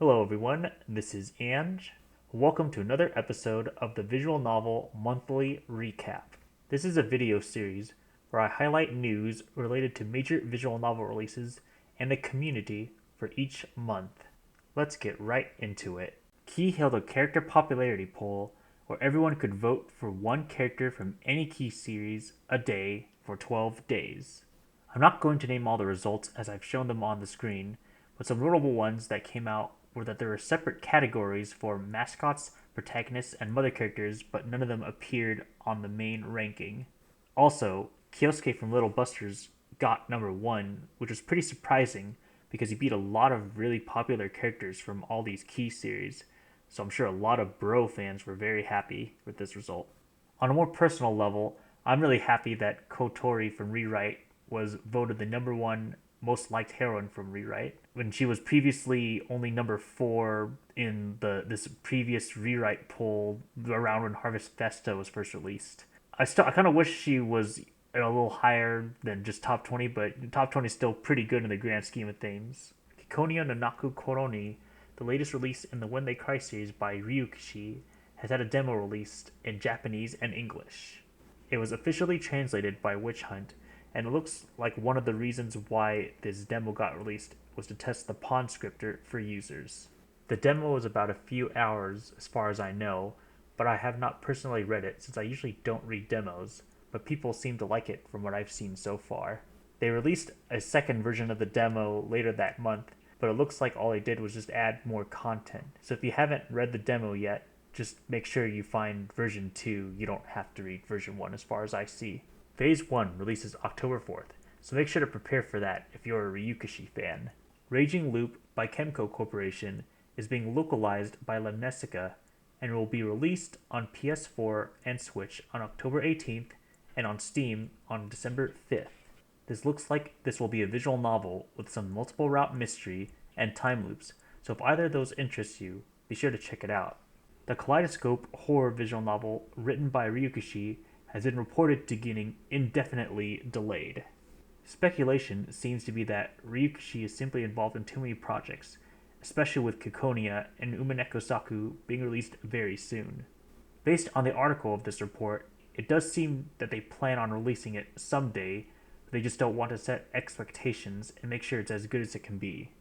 Hello, everyone. This is Ange. Welcome to another episode of the Visual Novel Monthly Recap. This is a video series where I highlight news related to major visual novel releases and the community for each month. Let's get right into it. Key held a character popularity poll where everyone could vote for one character from any Key series a day for 12 days. I'm not going to name all the results as I've shown them on the screen, but some notable ones that came out were that there were separate categories for mascots, protagonists, and mother characters, but none of them appeared on the main ranking. Also, Kyosuke from Little Busters got number one, which was pretty surprising because he beat a lot of really popular characters from all these Key series, so I'm sure a lot of Bro fans were very happy with this result. On a more personal level, I'm really happy that Kotori from Rewrite was voted the number one most liked heroine from Rewrite when she was previously only number 4 in this previous Rewrite poll around when Harvest Festa was first released. I kind of wish she was a little higher than just top 20, but top 20 is still pretty good in the grand scheme of things. Kikonia no Naku Koroni, the latest release in the When They Cry series by Ryukishi, has had a demo released in Japanese and English. It was officially translated by Witch Hunt, and it looks like one of the reasons why this demo got released was to test the pawn scripter for users. The demo was about a few hours as far as I know, but I have not personally read it since I usually don't read demos, but people seem to like it from what I've seen so far. They released a second version of the demo later that month, but it looks like all they did was just add more content. So if you haven't read the demo yet, just make sure you find version 2. You don't have to read version 1 as far as I see. Phase 1 releases October 4th, so make sure to prepare for that if you're a Ryukishi fan. Raging Loop by Chemco Corporation is being localized by Lemnesica and will be released on PS4 and Switch on October 18th and on Steam on December 5th. This looks like this will be a visual novel with some multiple route mystery and time loops, so if either of those interests you, be sure to check it out. The Kaleidoscope horror visual novel written by Ryukishi has been reported to getting indefinitely delayed. Speculation seems to be that Ryukishi is simply involved in too many projects, especially with Kikonia and Umanekosaku being released very soon. Based on the article of this report, it does seem that they plan on releasing it someday, but they just don't want to set expectations and make sure it's as good as it can be.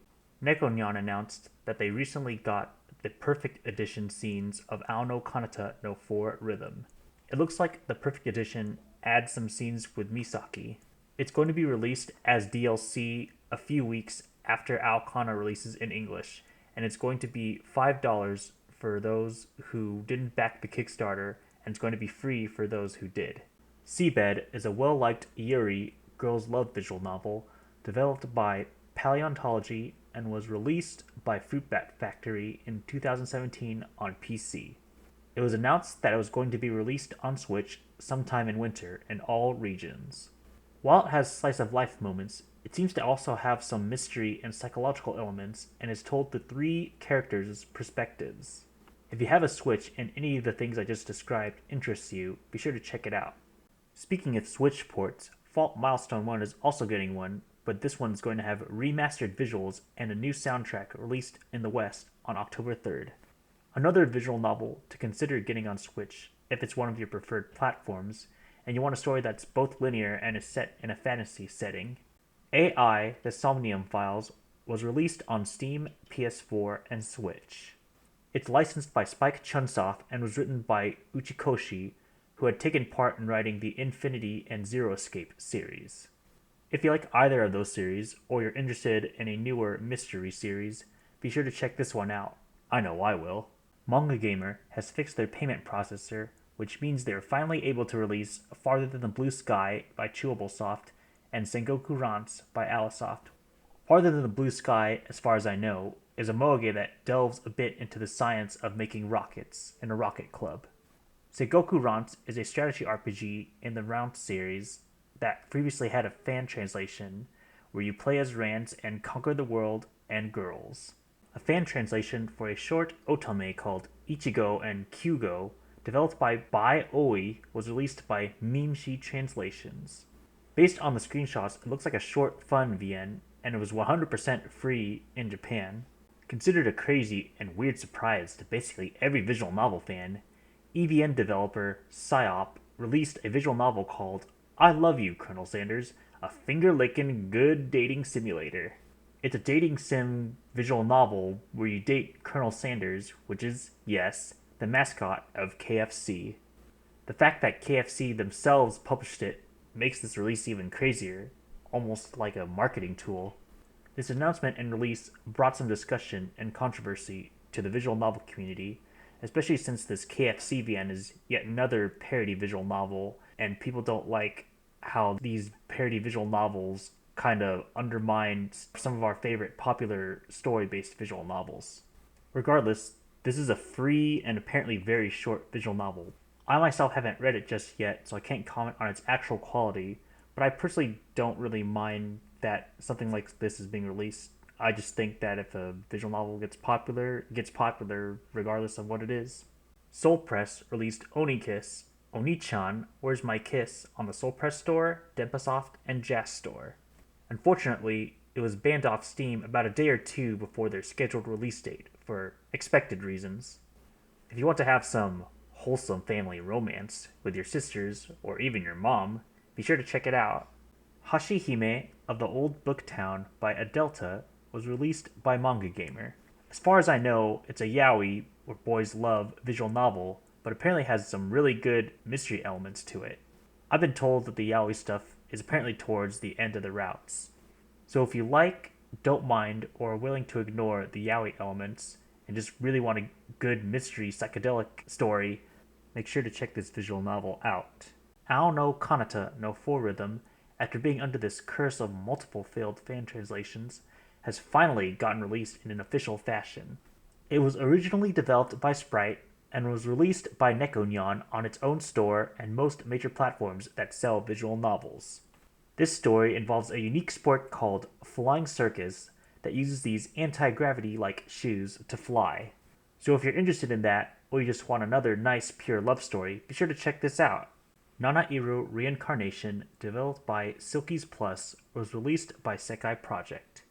Nekonyan announced that they recently got the perfect edition scenes of Ao no Kanata no 4 Rhythm. It looks like the perfect edition adds some scenes with Misaki. It's going to be released as DLC a few weeks after Aokana releases in English, and it's going to be $5 for those who didn't back the Kickstarter, and it's going to be free for those who did. Seabed is a well-liked Yuri girls' love visual novel developed by Paleontology and was released by Fruit Bat Factory in 2017 on PC. It was announced that it was going to be released on Switch sometime in winter in all regions. While it has slice of life moments, it seems to also have some mystery and psychological elements and is told through 3 characters' perspectives. If you have a Switch and any of the things I just described interests you, be sure to check it out. Speaking of Switch ports, Fault Milestone 1 is also getting one, but this one's going to have remastered visuals and a new soundtrack released in the West on October 3rd. Another visual novel to consider getting on Switch if it's one of your preferred platforms, and you want a story that's both linear and is set in a fantasy setting. AI, the Somnium Files, was released on Steam, PS4, and Switch. It's licensed by Spike Chunsoft and was written by Uchikoshi, who had taken part in writing the Infinity and Zero Escape series. If you like either of those series, or you're interested in a newer mystery series, be sure to check this one out. I know I will. Manga Gamer has fixed their payment processor, which means they are finally able to release Farther Than the Blue Sky by Chewable Soft and Sengoku Rants by Alisoft. Farther Than the Blue Sky, as far as I know, is a moge that delves a bit into the science of making rockets in a rocket club. Sengoku Rants is a strategy RPG in the Rants series that previously had a fan translation where you play as Rants and conquer the world and girls. A fan translation for a short otome called Ichigo and Kyugo, developed by Oi, was released by Memshi Translations. Based on the screenshots, it looks like a short, fun VN, and it was 100% free in Japan. Considered a crazy and weird surprise to basically every visual novel fan, EVN developer Psyop released a visual novel called I Love You, Colonel Sanders, a finger-licking good dating simulator. It's a dating sim visual novel where you date Colonel Sanders, which is, yes, the mascot of KFC. The fact that KFC themselves published it makes this release even crazier, almost like a marketing tool. This announcement and release brought some discussion and controversy to the visual novel community, especially since this KFC VN is yet another parody visual novel, and people don't like how these parody visual novels kind of undermine some of our favorite popular story based visual novels. Regardless, this is a free and apparently very short visual novel. I myself haven't read it just yet, so I can't comment on its actual quality, but I personally don't really mind that something like this is being released. I just think that if a visual novel it gets popular regardless of what it is. Soul Press released Onikiss, Oni-chan, Where's My Kiss on the Soul Press Store, Denpasoft, and Jazz Store. Unfortunately, it was banned off Steam about a day or two before their scheduled release date for expected reasons. If you want to have some wholesome family romance with your sisters or even your mom, be sure to check it out. Hashihime of the Old Book Town by Adelta was released by Manga Gamer. As far as I know, it's a yaoi or boys love visual novel, but apparently has some really good mystery elements to it. I've been told that the yaoi stuff is apparently towards the end of the routes. So if you like, don't mind, or are willing to ignore the yaoi elements and just really want a good mystery psychedelic story, make sure to check this visual novel out. Ao no Kanata no 4 Rhythm, after being under this curse of multiple failed fan translations, has finally gotten released in an official fashion. It was originally developed by Sprite and was released by Nekonyan on its own store and most major platforms that sell visual novels. This story involves a unique sport called Flying Circus that uses these anti-gravity-like shoes to fly. So if you're interested in that, or you just want another nice pure love story, be sure to check this out. Nanairu Reincarnation, developed by Silkies Plus, was released by Sekai Project.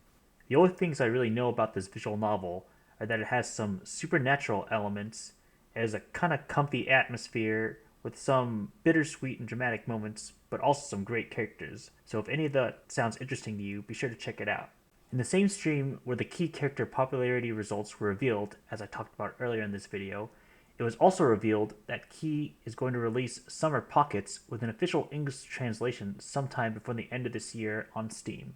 The only things I really know about this visual novel are that it has some supernatural elements, it has a kind of comfy atmosphere with some bittersweet and dramatic moments, but also some great characters. So if any of that sounds interesting to you, be sure to check it out. In the same stream where the key character popularity results were revealed, as I talked about earlier in this video, it was also revealed that Key is going to release Summer Pockets with an official English translation sometime before the end of this year on Steam.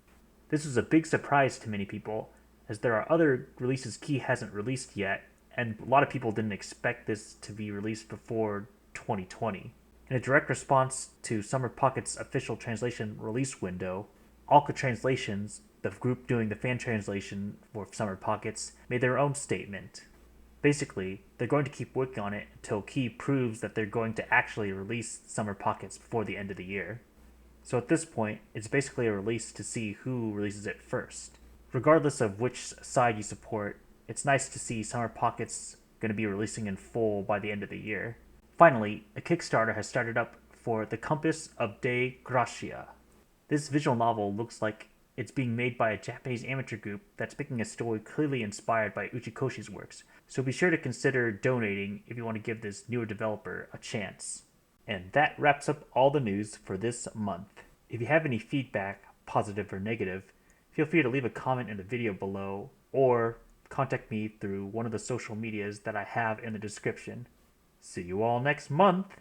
This was a big surprise to many people, as there are other releases Key hasn't released yet, and a lot of people didn't expect this to be released before 2020. In a direct response to Summer Pocket's official translation release window, Alka Translations, the group doing the fan translation for Summer Pockets, made their own statement. Basically, they're going to keep working on it until Key proves that they're going to actually release Summer Pockets before the end of the year. So at this point, it's basically a release to see who releases it first. Regardless of which side you support, it's nice to see Summer Pockets going to be releasing in full by the end of the year. Finally, a Kickstarter has started up for The Compass of De Gracia. This visual novel looks like it's being made by a Japanese amateur group that's making a story clearly inspired by Uchikoshi's works, so be sure to consider donating if you want to give this newer developer a chance. And that wraps up all the news for this month. If you have any feedback, positive or negative, feel free to leave a comment in the video below or contact me through one of the social medias that I have in the description. See you all next month!